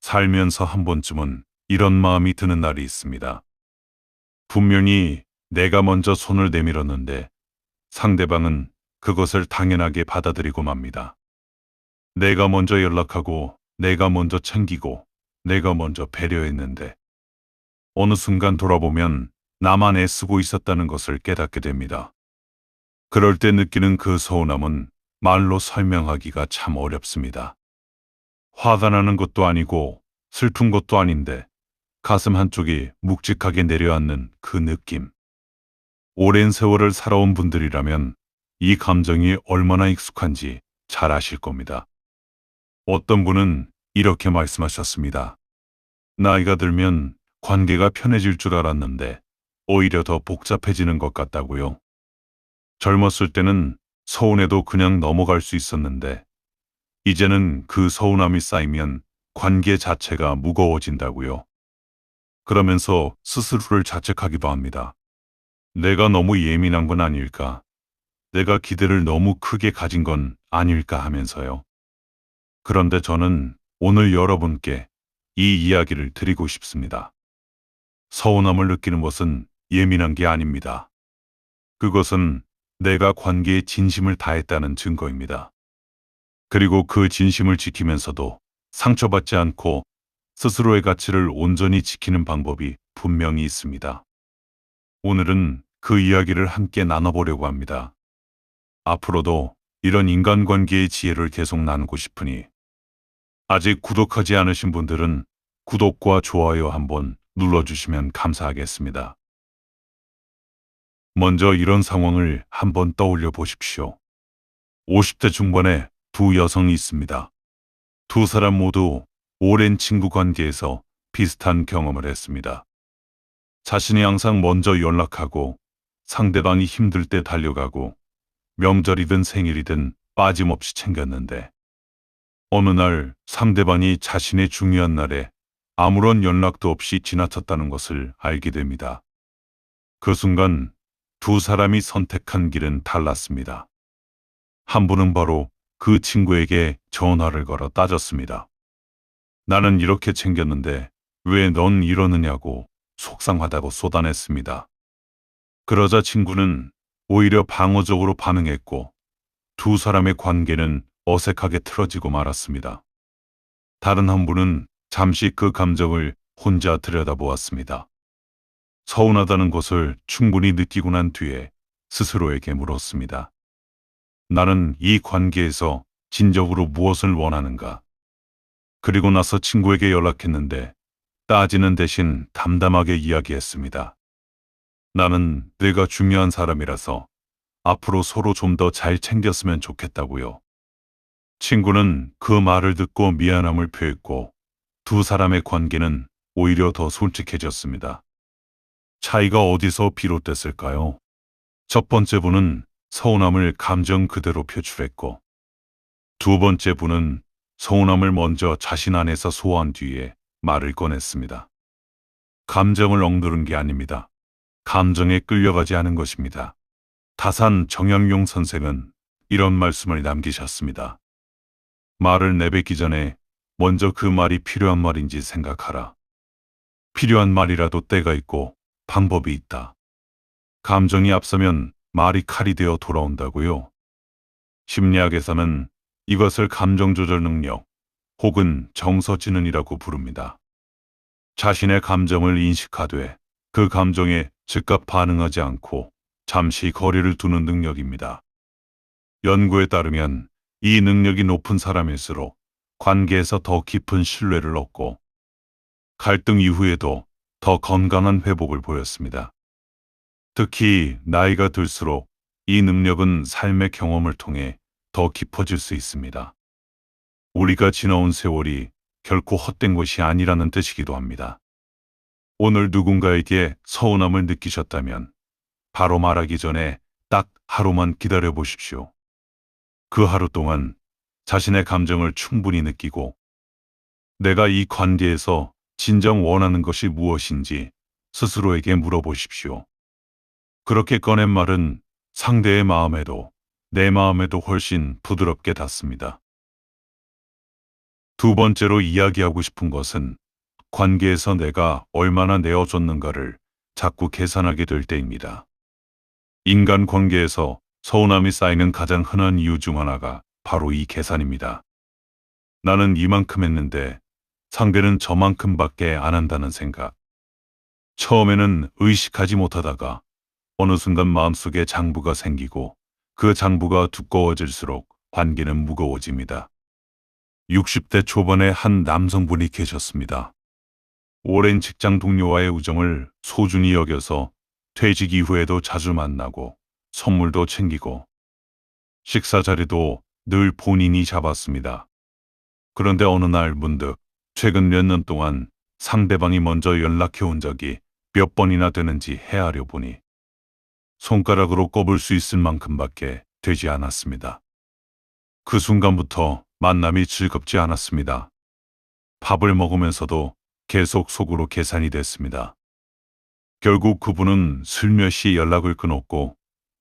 살면서 한 번쯤은 이런 마음이 드는 날이 있습니다. 분명히 내가 먼저 손을 내밀었는데 상대방은 그것을 당연하게 받아들이고 맙니다. 내가 먼저 연락하고, 내가 먼저 챙기고, 내가 먼저 배려했는데 어느 순간 돌아보면 나만 애쓰고 있었다는 것을 깨닫게 됩니다. 그럴 때 느끼는 그 서운함은 말로 설명하기가 참 어렵습니다. 화가 나는 것도 아니고 슬픈 것도 아닌데 가슴 한쪽이 묵직하게 내려앉는 그 느낌. 오랜 세월을 살아온 분들이라면 이 감정이 얼마나 익숙한지 잘 아실 겁니다. 어떤 분은 이렇게 말씀하셨습니다. 나이가 들면 관계가 편해질 줄 알았는데 오히려 더 복잡해지는 것 같다고요. 젊었을 때는 서운해도 그냥 넘어갈 수 있었는데 이제는 그 서운함이 쌓이면 관계 자체가 무거워진다고요. 그러면서 스스로를 자책하기도 합니다. 내가 너무 예민한 건 아닐까? 내가 기대를 너무 크게 가진 건 아닐까 하면서요. 그런데 저는 오늘 여러분께 이 이야기를 드리고 싶습니다. 서운함을 느끼는 것은 예민한 게 아닙니다. 그것은 내가 관계에 진심을 다했다는 증거입니다. 그리고 그 진심을 지키면서도 상처받지 않고 스스로의 가치를 온전히 지키는 방법이 분명히 있습니다. 오늘은 그 이야기를 함께 나눠보려고 합니다. 앞으로도 이런 인간관계의 지혜를 계속 나누고 싶으니 아직 구독하지 않으신 분들은 구독과 좋아요 한번 눌러주시면 감사하겠습니다. 먼저 이런 상황을 한번 떠올려 보십시오. 50대 중반에 두 여성이 있습니다. 두 사람 모두 오랜 친구 관계에서 비슷한 경험을 했습니다. 자신이 항상 먼저 연락하고 상대방이 힘들 때 달려가고 명절이든 생일이든 빠짐없이 챙겼는데 어느 날 상대방이 자신의 중요한 날에 아무런 연락도 없이 지나쳤다는 것을 알게 됩니다. 그 순간 두 사람이 선택한 길은 달랐습니다. 한 분은 바로 그 친구에게 전화를 걸어 따졌습니다. 나는 이렇게 챙겼는데 왜 넌 이러느냐고 속상하다고 쏟아냈습니다. 그러자 친구는 오히려 방어적으로 반응했고 두 사람의 관계는 어색하게 틀어지고 말았습니다. 다른 한 분은 잠시 그 감정을 혼자 들여다보았습니다. 서운하다는 것을 충분히 느끼고 난 뒤에 스스로에게 물었습니다. 나는 이 관계에서 진정으로 무엇을 원하는가? 그리고 나서 친구에게 연락했는데 따지는 대신 담담하게 이야기했습니다. 나는 내가 중요한 사람이라서 앞으로 서로 좀 더 잘 챙겼으면 좋겠다고요. 친구는 그 말을 듣고 미안함을 표했고 두 사람의 관계는 오히려 더 솔직해졌습니다. 차이가 어디서 비롯됐을까요? 첫 번째 분은 서운함을 감정 그대로 표출했고 두 번째 분은 서운함을 먼저 자신 안에서 소화한 뒤에 말을 꺼냈습니다. 감정을 억누른 게 아닙니다. 감정에 끌려가지 않은 것입니다. 다산 정약용 선생은 이런 말씀을 남기셨습니다. 말을 내뱉기 전에 먼저 그 말이 필요한 말인지 생각하라. 필요한 말이라도 때가 있고 방법이 있다. 감정이 앞서면 말이 칼이 되어 돌아온다고요. 심리학에서는 이것을 감정조절 능력 혹은 정서지능이라고 부릅니다. 자신의 감정을 인식하되 그 감정에 즉각 반응하지 않고 잠시 거리를 두는 능력입니다. 연구에 따르면 이 능력이 높은 사람일수록 관계에서 더 깊은 신뢰를 얻고 갈등 이후에도 더 건강한 회복을 보였습니다. 특히 나이가 들수록 이 능력은 삶의 경험을 통해 더 깊어질 수 있습니다. 우리가 지나온 세월이 결코 헛된 것이 아니라는 뜻이기도 합니다. 오늘 누군가에게 서운함을 느끼셨다면 바로 말하기 전에 딱 하루만 기다려 보십시오. 그 하루 동안 자신의 감정을 충분히 느끼고 내가 이 관계에서 진정 원하는 것이 무엇인지 스스로에게 물어보십시오. 그렇게 꺼낸 말은 상대의 마음에도 내 마음에도 훨씬 부드럽게 닿습니다. 두 번째로 이야기하고 싶은 것은 관계에서 내가 얼마나 내어줬는가를 자꾸 계산하게 될 때입니다. 인간 관계에서 서운함이 쌓이는 가장 흔한 이유 중 하나가 바로 이 계산입니다. 나는 이만큼 했는데 상대는 저만큼밖에 안 한다는 생각. 처음에는 의식하지 못하다가 어느 순간 마음속에 장부가 생기고 그 장부가 두꺼워질수록 관계는 무거워집니다. 60대 초반에 한 남성분이 계셨습니다. 오랜 직장 동료와의 우정을 소중히 여겨서 퇴직 이후에도 자주 만나고 선물도 챙기고 식사 자리도 늘 본인이 잡았습니다. 그런데 어느 날 문득 최근 몇 년 동안 상대방이 먼저 연락해 온 적이 몇 번이나 되는지 헤아려 보니 손가락으로 꼽을 수 있을 만큼밖에 되지 않았습니다. 그 순간부터 만남이 즐겁지 않았습니다. 밥을 먹으면서도 계속 속으로 계산이 됐습니다. 결국 그분은 슬며시 연락을 끊었고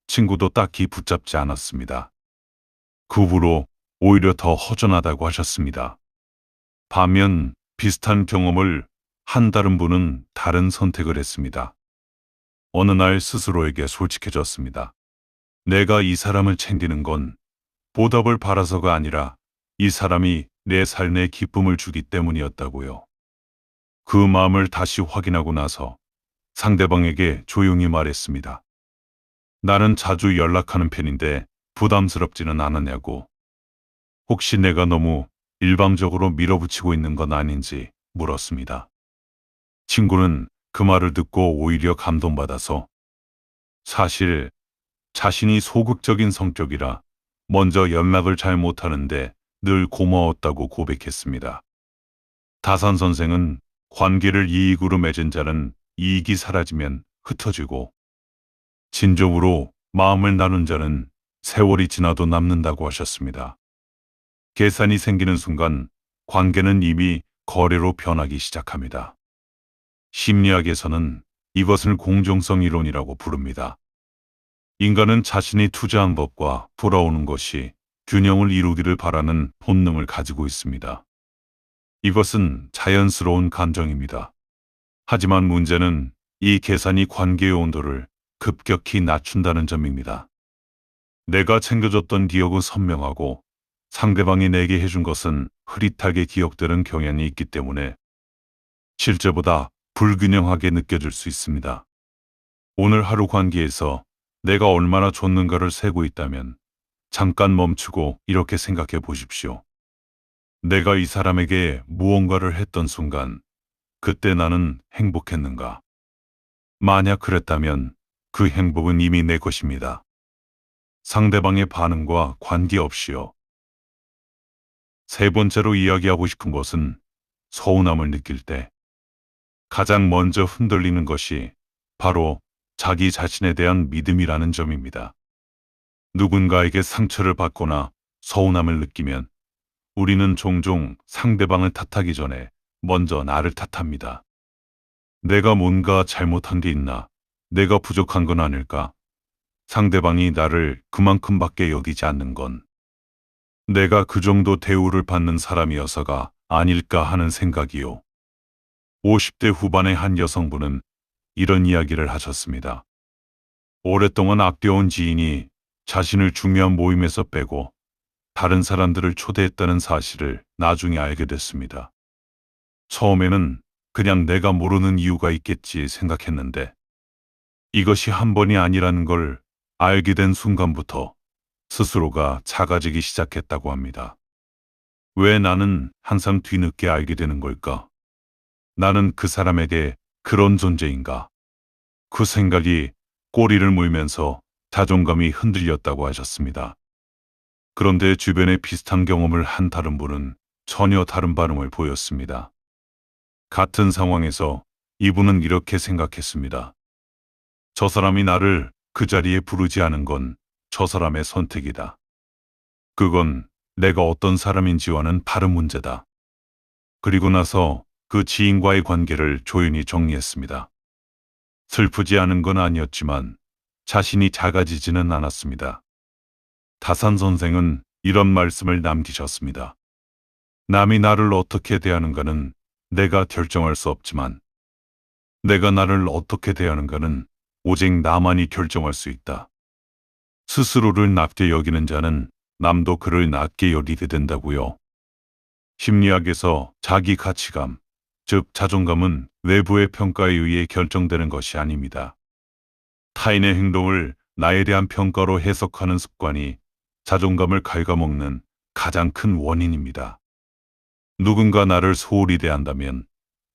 친구도 딱히 붙잡지 않았습니다. 그 후로 오히려 더 허전하다고 하셨습니다. 반면 비슷한 경험을 한 다른 분은 다른 선택을 했습니다. 어느 날 스스로에게 솔직해졌습니다. 내가 이 사람을 챙기는 건 보답을 바라서가 아니라 이 사람이 내 삶에 기쁨을 주기 때문이었다고요. 그 마음을 다시 확인하고 나서 상대방에게 조용히 말했습니다. 나는 자주 연락하는 편인데 부담스럽지는 않았냐고. 혹시 내가 너무 일방적으로 밀어붙이고 있는 건 아닌지 물었습니다. 친구는 그 말을 듣고 오히려 감동받아서 사실 자신이 소극적인 성격이라 먼저 연락을 잘 못하는데 늘 고마웠다고 고백했습니다. 다산 선생은 관계를 이익으로 맺은 자는 이익이 사라지면 흩어지고 진정으로 마음을 나눈 자는 세월이 지나도 남는다고 하셨습니다. 계산이 생기는 순간 관계는 이미 거래로 변하기 시작합니다. 심리학에서는 이것을 공정성 이론이라고 부릅니다. 인간은 자신이 투자한 법과 돌아오는 것이 균형을 이루기를 바라는 본능을 가지고 있습니다. 이것은 자연스러운 감정입니다. 하지만 문제는 이 계산이 관계의 온도를 급격히 낮춘다는 점입니다. 내가 챙겨줬던 기억은 선명하고 상대방이 내게 해준 것은 흐릿하게 기억되는 경향이 있기 때문에 실제보다 불균형하게 느껴질 수 있습니다. 오늘 하루 관계에서 내가 얼마나 줬는가를 세고 있다면 잠깐 멈추고 이렇게 생각해 보십시오. 내가 이 사람에게 무언가를 했던 순간 그때 나는 행복했는가? 만약 그랬다면 그 행복은 이미 내 것입니다. 상대방의 반응과 관계없이요. 세 번째로 이야기하고 싶은 것은 서운함을 느낄 때 가장 먼저 흔들리는 것이 바로 자기 자신에 대한 믿음이라는 점입니다. 누군가에게 상처를 받거나 서운함을 느끼면 우리는 종종 상대방을 탓하기 전에 먼저 나를 탓합니다. 내가 뭔가 잘못한 게 있나? 내가 부족한 건 아닐까? 상대방이 나를 그만큼밖에 여기지 않는 건 내가 그 정도 대우를 받는 사람이어서가 아닐까 하는 생각이요. 50대 후반의 한 여성분은 이런 이야기를 하셨습니다. 오랫동안 아껴온 지인이 자신을 중요한 모임에서 빼고 다른 사람들을 초대했다는 사실을 나중에 알게 됐습니다. 처음에는 그냥 내가 모르는 이유가 있겠지 생각했는데 이것이 한 번이 아니라는 걸 알게 된 순간부터 스스로가 작아지기 시작했다고 합니다. 왜 나는 항상 뒤늦게 알게 되는 걸까? 나는 그 사람에게 그런 존재인가? 그 생각이 꼬리를 물면서 자존감이 흔들렸다고 하셨습니다. 그런데 주변에 비슷한 경험을 한 다른 분은 전혀 다른 반응을 보였습니다. 같은 상황에서 이분은 이렇게 생각했습니다. 저 사람이 나를 그 자리에 부르지 않은 건 저 사람의 선택이다. 그건 내가 어떤 사람인지와는 다른 문제다. 그리고 나서 그 지인과의 관계를 조용히 정리했습니다. 슬프지 않은 건 아니었지만 자신이 작아지지는 않았습니다. 다산 선생은 이런 말씀을 남기셨습니다. 남이 나를 어떻게 대하는가는 내가 결정할 수 없지만 내가 나를 어떻게 대하는가는 오직 나만이 결정할 수 있다. 스스로를 낮게 여기는 자는 남도 그를 낮게 여기게 된다고요. 심리학에서 자기 가치감, 즉 자존감은 외부의 평가에 의해 결정되는 것이 아닙니다. 타인의 행동을 나에 대한 평가로 해석하는 습관이 자존감을 갉아먹는 가장 큰 원인입니다. 누군가 나를 소홀히 대한다면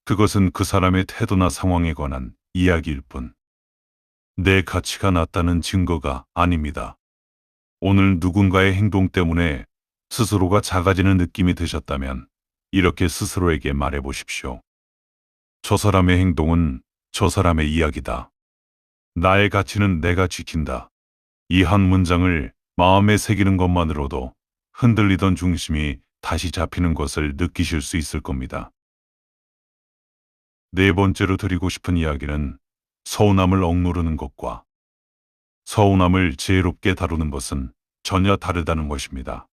그것은 그 사람의 태도나 상황에 관한 이야기일 뿐, 내 가치가 낮다는 증거가 아닙니다. 오늘 누군가의 행동 때문에 스스로가 작아지는 느낌이 드셨다면 이렇게 스스로에게 말해보십시오. 저 사람의 행동은 저 사람의 이야기다. 나의 가치는 내가 지킨다. 이 한 문장을 마음에 새기는 것만으로도 흔들리던 중심이 다시 잡히는 것을 느끼실 수 있을 겁니다. 네 번째로 드리고 싶은 이야기는 서운함을 억누르는 것과 서운함을 지혜롭게 다루는 것은 전혀 다르다는 것입니다.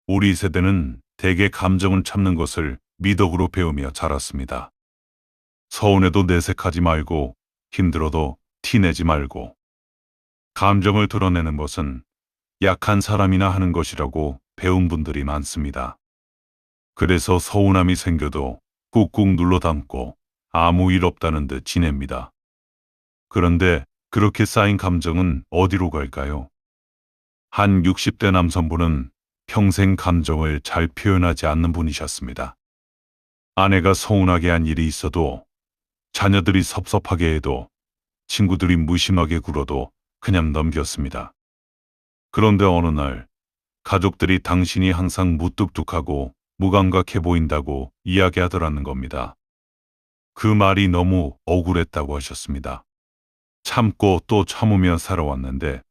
우리 세대는 대개 감정을 참는 것을 미덕으로 배우며 자랐습니다. 서운해도 내색하지 말고 힘들어도 티내지 말고 감정을 드러내는 것은 약한 사람이나 하는 것이라고 배운 분들이 많습니다. 그래서 서운함이 생겨도 꾹꾹 눌러 담고 아무 일 없다는 듯 지냅니다. 그런데 그렇게 쌓인 감정은 어디로 갈까요? 한 60대 남성분은 평생 감정을 잘 표현하지 않는 분이셨습니다. 아내가 서운하게 한 일이 있어도, 자녀들이 섭섭하게 해도, 친구들이 무심하게 굴어도 그냥 넘겼습니다. 그런데 어느 날 가족들이 당신이 항상 무뚝뚝하고 무감각해 보인다고 이야기하더라는 겁니다. 그 말이 너무 억울했다고 하셨습니다. 참고 또 참으며 살아왔는데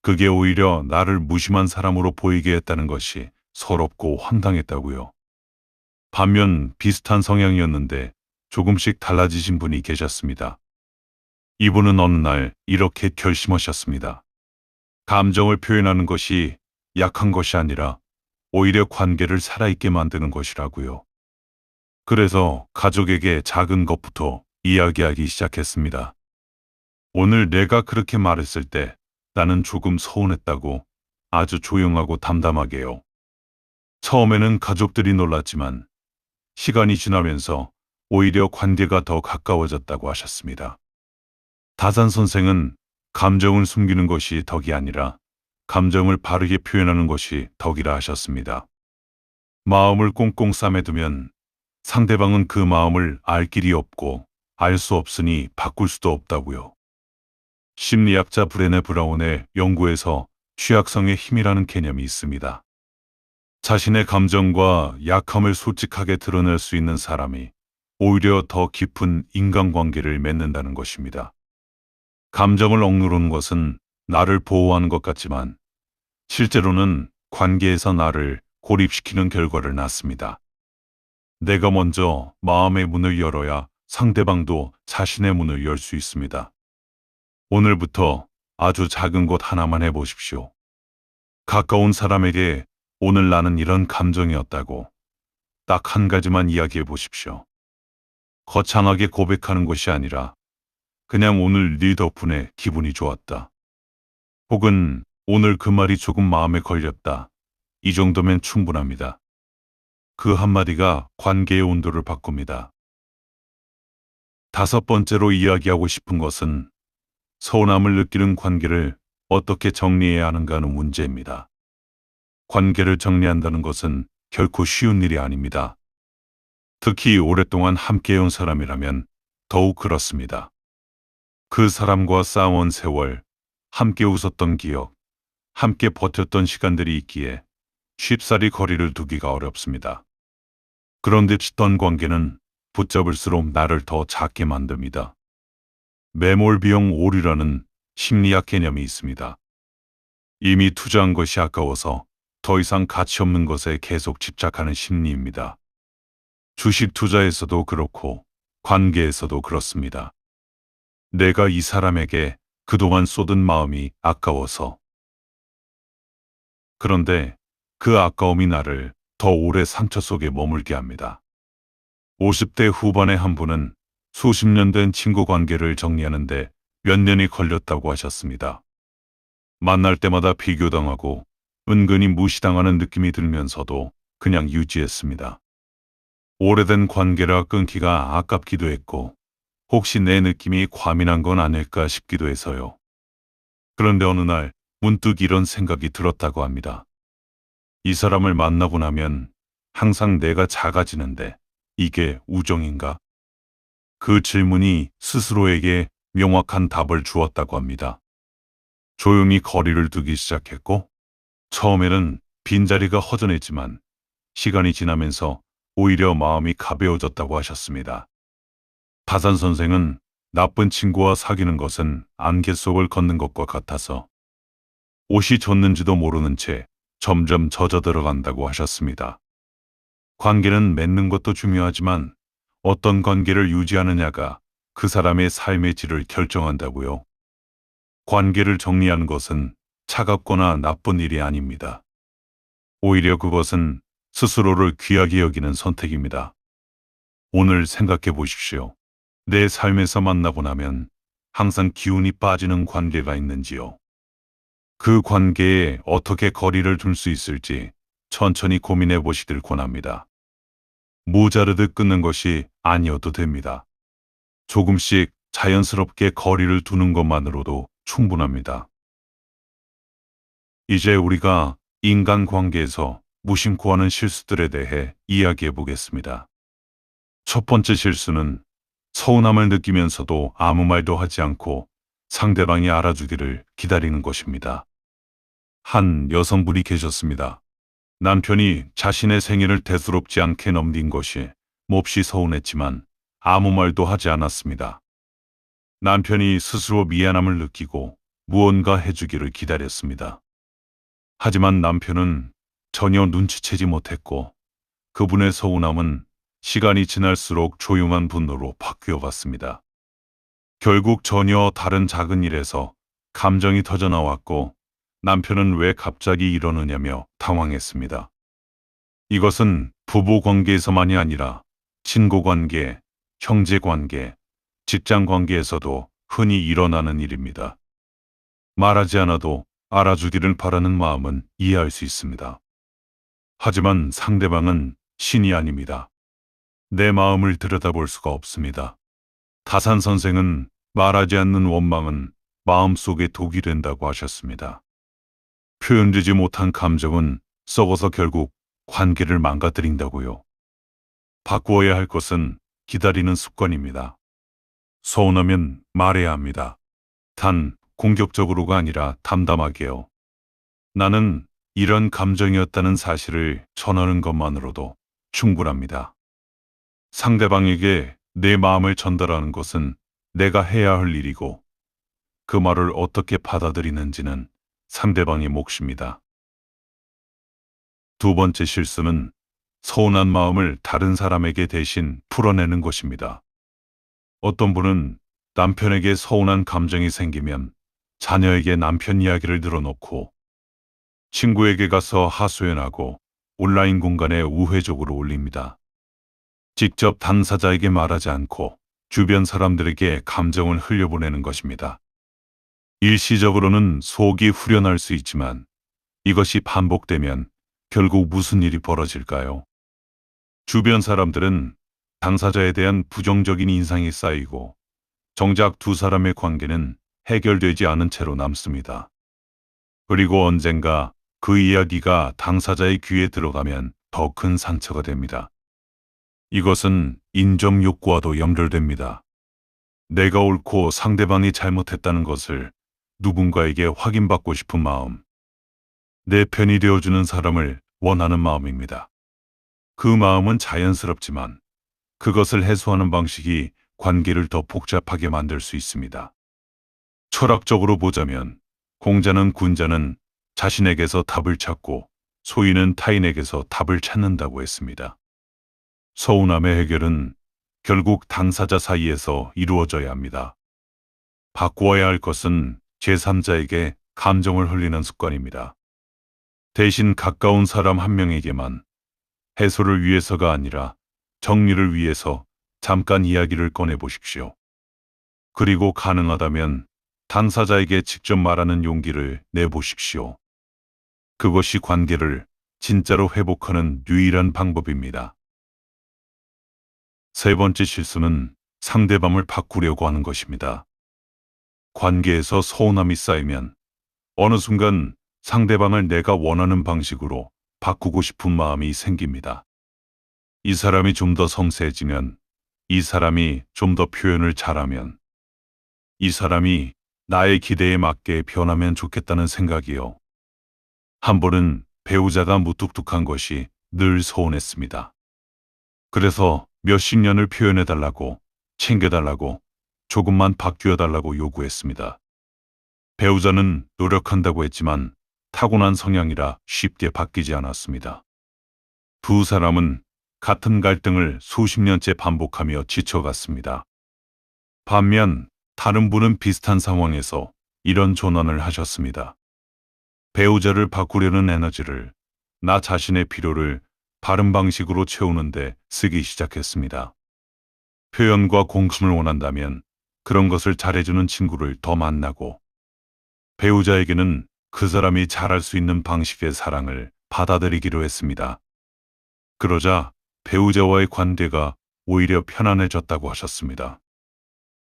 그게 오히려 나를 무심한 사람으로 보이게 했다는 것이 서럽고 황당했다고요. 반면 비슷한 성향이었는데 조금씩 달라지신 분이 계셨습니다. 이분은 어느 날 이렇게 결심하셨습니다. 감정을 표현하는 것이 약한 것이 아니라 오히려 관계를 살아있게 만드는 것이라고요. 그래서 가족에게 작은 것부터 이야기하기 시작했습니다. 오늘 내가 그렇게 말했을 때 나는 조금 서운했다고, 아주 조용하고 담담하게요. 처음에는 가족들이 놀랐지만 시간이 지나면서 오히려 관계가 더 가까워졌다고 하셨습니다. 다산 선생은 감정을 숨기는 것이 덕이 아니라 감정을 바르게 표현하는 것이 덕이라 하셨습니다. 마음을 꽁꽁 싸매두면 상대방은 그 마음을 알 길이 없고 알 수 없으니 바꿀 수도 없다고요. 심리학자 브레네 브라운의 연구에서 취약성의 힘이라는 개념이 있습니다. 자신의 감정과 약함을 솔직하게 드러낼 수 있는 사람이 오히려 더 깊은 인간관계를 맺는다는 것입니다. 감정을 억누르는 것은 나를 보호하는 것 같지만 실제로는 관계에서 나를 고립시키는 결과를 낳습니다. 내가 먼저 마음의 문을 열어야 상대방도 자신의 문을 열 수 있습니다. 오늘부터 아주 작은 것 하나만 해보십시오. 가까운 사람에게 오늘 나는 이런 감정이었다고 딱 한 가지만 이야기해 보십시오. 거창하게 고백하는 것이 아니라 그냥 오늘 네 덕분에 기분이 좋았다. 혹은 오늘 그 말이 조금 마음에 걸렸다. 이 정도면 충분합니다. 그 한마디가 관계의 온도를 바꿉니다. 다섯 번째로 이야기하고 싶은 것은 서운함을 느끼는 관계를 어떻게 정리해야 하는가 하는 문제입니다. 관계를 정리한다는 것은 결코 쉬운 일이 아닙니다. 특히 오랫동안 함께해온 사람이라면 더욱 그렇습니다. 그 사람과 싸워온 세월, 함께 웃었던 기억, 함께 버텼던 시간들이 있기에 쉽사리 거리를 두기가 어렵습니다. 그런데 짙던 관계는 붙잡을수록 나를 더 작게 만듭니다. 매몰 비용 오류라는 심리학 개념이 있습니다. 이미 투자한 것이 아까워서 더 이상 가치 없는 것에 계속 집착하는 심리입니다. 주식 투자에서도 그렇고 관계에서도 그렇습니다. 내가 이 사람에게 그동안 쏟은 마음이 아까워서. 그런데 그 아까움이 나를 더 오래 상처 속에 머물게 합니다. 50대 후반의 한 분은 수십 년 된 친구 관계를 정리하는데 몇 년이 걸렸다고 하셨습니다. 만날 때마다 비교당하고 은근히 무시당하는 느낌이 들면서도 그냥 유지했습니다. 오래된 관계라 끊기가 아깝기도 했고 혹시 내 느낌이 과민한 건 아닐까 싶기도 해서요. 그런데 어느 날 문득 이런 생각이 들었다고 합니다. 이 사람을 만나고 나면 항상 내가 작아지는데 이게 우정인가? 그 질문이 스스로에게 명확한 답을 주었다고 합니다. 조용히 거리를 두기 시작했고 처음에는 빈자리가 허전했지만 시간이 지나면서 오히려 마음이 가벼워졌다고 하셨습니다. 다산 선생은 나쁜 친구와 사귀는 것은 안개 속을 걷는 것과 같아서 옷이 젖는지도 모르는 채 점점 젖어 들어간다고 하셨습니다. 관계는 맺는 것도 중요하지만 어떤 관계를 유지하느냐가 그 사람의 삶의 질을 결정한다고요. 관계를 정리하는 것은 차갑거나 나쁜 일이 아닙니다. 오히려 그것은 스스로를 귀하게 여기는 선택입니다. 오늘 생각해 보십시오. 내 삶에서 만나고 나면 항상 기운이 빠지는 관계가 있는지요. 그 관계에 어떻게 거리를 둘 수 있을지 천천히 고민해 보시길 권합니다. 모자르듯 끊는 것이 아니어도 됩니다. 조금씩 자연스럽게 거리를 두는 것만으로도 충분합니다. 이제 우리가 인간관계에서 무심코 하는 실수들에 대해 이야기해 보겠습니다. 첫 번째 실수는 서운함을 느끼면서도 아무 말도 하지 않고 상대방이 알아주기를 기다리는 것입니다. 한 여성분이 계셨습니다. 남편이 자신의 생일을 대수롭지 않게 넘긴 것이 몹시 서운했지만 아무 말도 하지 않았습니다. 남편이 스스로 미안함을 느끼고 무언가 해주기를 기다렸습니다. 하지만 남편은 전혀 눈치채지 못했고 그분의 서운함은 시간이 지날수록 조용한 분노로 바뀌어 갔습니다. 결국 전혀 다른 작은 일에서 감정이 터져나왔고 남편은 왜 갑자기 이러느냐며 당황했습니다. 이것은 부부 관계에서만이 아니라 친구 관계, 형제 관계, 직장 관계에서도 흔히 일어나는 일입니다. 말하지 않아도 알아주기를 바라는 마음은 이해할 수 있습니다. 하지만 상대방은 신이 아닙니다. 내 마음을 들여다볼 수가 없습니다. 다산 선생은 말하지 않는 원망은 마음속에 독이 된다고 하셨습니다. 표현되지 못한 감정은 썩어서 결국 관계를 망가뜨린다고요. 바꾸어야 할 것은 기다리는 습관입니다. 서운하면 말해야 합니다. 단 공격적으로가 아니라 담담하게요. 나는 이런 감정이었다는 사실을 전하는 것만으로도 충분합니다. 상대방에게 내 마음을 전달하는 것은 내가 해야 할 일이고 그 말을 어떻게 받아들이는지는 상대방의 몫입니다. 두 번째 실수는 서운한 마음을 다른 사람에게 대신 풀어내는 것입니다. 어떤 분은 남편에게 서운한 감정이 생기면 자녀에게 남편 이야기를 늘어놓고 친구에게 가서 하소연하고 온라인 공간에 우회적으로 올립니다. 직접 당사자에게 말하지 않고 주변 사람들에게 감정을 흘려보내는 것입니다. 일시적으로는 속이 후련할 수 있지만 이것이 반복되면 결국 무슨 일이 벌어질까요? 주변 사람들은 당사자에 대한 부정적인 인상이 쌓이고 정작 두 사람의 관계는 해결되지 않은 채로 남습니다. 그리고 언젠가 그 이야기가 당사자의 귀에 들어가면 더 큰 상처가 됩니다. 이것은 인정 욕구와도 연결됩니다. 내가 옳고 상대방이 잘못했다는 것을 누군가에게 확인받고 싶은 마음. 내 편이 되어주는 사람을 원하는 마음입니다. 그 마음은 자연스럽지만 그것을 해소하는 방식이 관계를 더 복잡하게 만들 수 있습니다. 철학적으로 보자면 공자는 군자는 자신에게서 답을 찾고 소인은 타인에게서 답을 찾는다고 했습니다. 서운함의 해결은 결국 당사자 사이에서 이루어져야 합니다. 바꾸어야 할 것은 제3자에게 감정을 흘리는 습관입니다. 대신 가까운 사람 한 명에게만 해소를 위해서가 아니라 정리를 위해서 잠깐 이야기를 꺼내 보십시오. 그리고 가능하다면 당사자에게 직접 말하는 용기를 내보십시오. 그것이 관계를 진짜로 회복하는 유일한 방법입니다. 세 번째 실수는 상대방을 바꾸려고 하는 것입니다. 관계에서 서운함이 쌓이면 어느 순간 상대방을 내가 원하는 방식으로 바꾸고 싶은 마음이 생깁니다. 이 사람이 좀 더 섬세해지면, 이 사람이 좀 더 표현을 잘하면, 이 사람이 나의 기대에 맞게 변하면 좋겠다는 생각이요. 한 번은 배우자가 무뚝뚝한 것이 늘 서운했습니다. 그래서 몇십 년을 표현해달라고, 챙겨달라고, 조금만 바뀌어달라고 요구했습니다. 배우자는 노력한다고 했지만 타고난 성향이라 쉽게 바뀌지 않았습니다. 두 사람은 같은 갈등을 수십 년째 반복하며 지쳐갔습니다. 반면 다른 분은 비슷한 상황에서 이런 전환을 하셨습니다. 배우자를 바꾸려는 에너지를, 나 자신의 필요를 바른 방식으로 채우는데 쓰기 시작했습니다. 표현과 공감을 원한다면 그런 것을 잘해주는 친구를 더 만나고, 배우자에게는 그 사람이 잘할 수 있는 방식의 사랑을 받아들이기로 했습니다. 그러자 배우자와의 관계가 오히려 편안해졌다고 하셨습니다.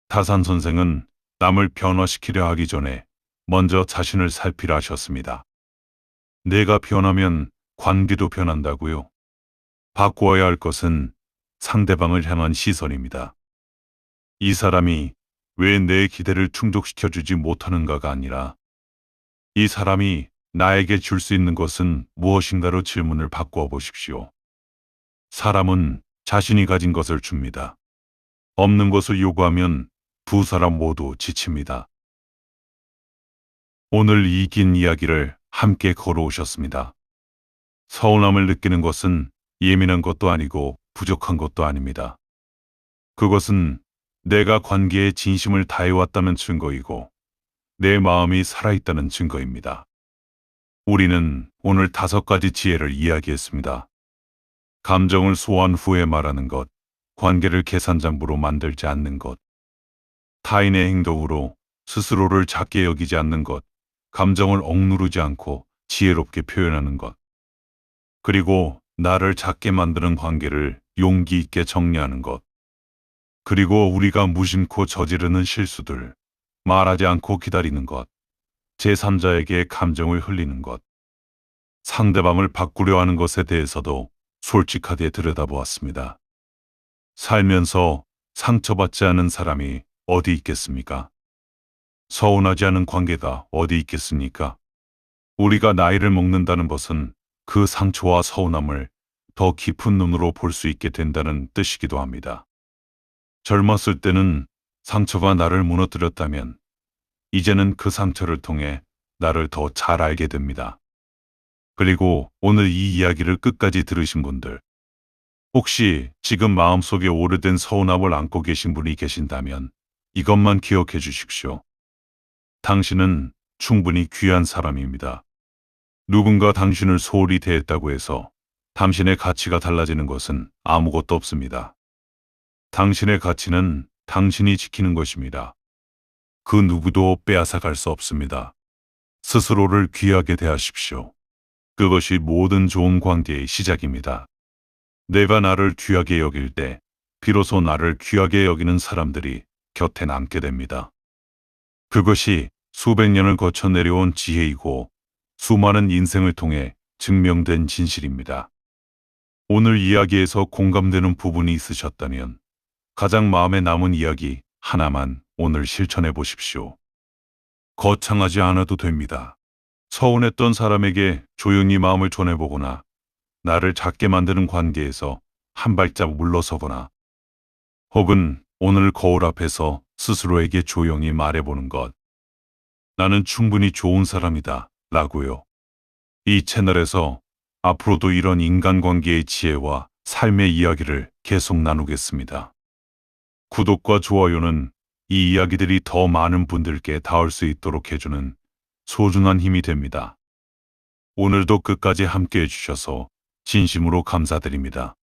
타산 선생은 남을 변화시키려 하기 전에 먼저 자신을 살피라 하셨습니다. 내가 변하면 관계도 변한다고요. 바꾸어야 할 것은 상대방을 향한 시선입니다. 이 사람이 왜 내 기대를 충족시켜주지 못하는가가 아니라, 이 사람이 나에게 줄 수 있는 것은 무엇인가로 질문을 바꾸어 보십시오. 사람은 자신이 가진 것을 줍니다. 없는 것을 요구하면 두 사람 모두 지칩니다. 오늘 이 긴 이야기를 함께 걸어오셨습니다. 서운함을 느끼는 것은 예민한 것도 아니고 부족한 것도 아닙니다. 그것은 내가 관계에 진심을 다해왔다는 증거이고 내 마음이 살아있다는 증거입니다. 우리는 오늘 5가지 지혜를 이야기했습니다. 감정을 소화한 후에 말하는 것, 관계를 계산장부로 만들지 않는 것, 타인의 행동으로 스스로를 작게 여기지 않는 것, 감정을 억누르지 않고 지혜롭게 표현하는 것, 그리고 나를 작게 만드는 관계를 용기 있게 정리하는 것, 그리고 우리가 무심코 저지르는 실수들, 말하지 않고 기다리는 것, 제3자에게 감정을 흘리는 것, 상대방을 바꾸려 하는 것에 대해서도 솔직하게 들여다보았습니다. 살면서 상처받지 않은 사람이 어디 있겠습니까? 서운하지 않은 관계가 어디 있겠습니까? 우리가 나이를 먹는다는 것은 그 상처와 서운함을 더 깊은 눈으로 볼 수 있게 된다는 뜻이기도 합니다. 젊었을 때는 상처가 나를 무너뜨렸다면 이제는 그 상처를 통해 나를 더 잘 알게 됩니다. 그리고 오늘 이 이야기를 끝까지 들으신 분들, 혹시 지금 마음속에 오래된 서운함을 안고 계신 분이 계신다면 이것만 기억해 주십시오. 당신은 충분히 귀한 사람입니다. 누군가 당신을 소홀히 대했다고 해서 당신의 가치가 달라지는 것은 아무것도 없습니다. 당신의 가치는 당신이 지키는 것입니다. 그 누구도 빼앗아갈 수 없습니다. 스스로를 귀하게 대하십시오. 그것이 모든 좋은 관계의 시작입니다. 내가 나를 귀하게 여길 때 비로소 나를 귀하게 여기는 사람들이 곁에 남게 됩니다. 그것이 수백 년을 거쳐 내려온 지혜이고 수많은 인생을 통해 증명된 진실입니다. 오늘 이야기에서 공감되는 부분이 있으셨다면 가장 마음에 남은 이야기 하나만 오늘 실천해 보십시오. 거창하지 않아도 됩니다. 서운했던 사람에게 조용히 마음을 전해보거나 나를 작게 만드는 관계에서 한 발짝 물러서거나 혹은 오늘 거울 앞에서 스스로에게 조용히 말해보는 것. 나는 충분히 좋은 사람이다 라고요. 이 채널에서 앞으로도 이런 인간관계의 지혜와 삶의 이야기를 계속 나누겠습니다. 구독과 좋아요는 이 이야기들이 더 많은 분들께 닿을 수 있도록 해주는 소중한 힘이 됩니다. 오늘도 끝까지 함께 해주셔서 진심으로 감사드립니다.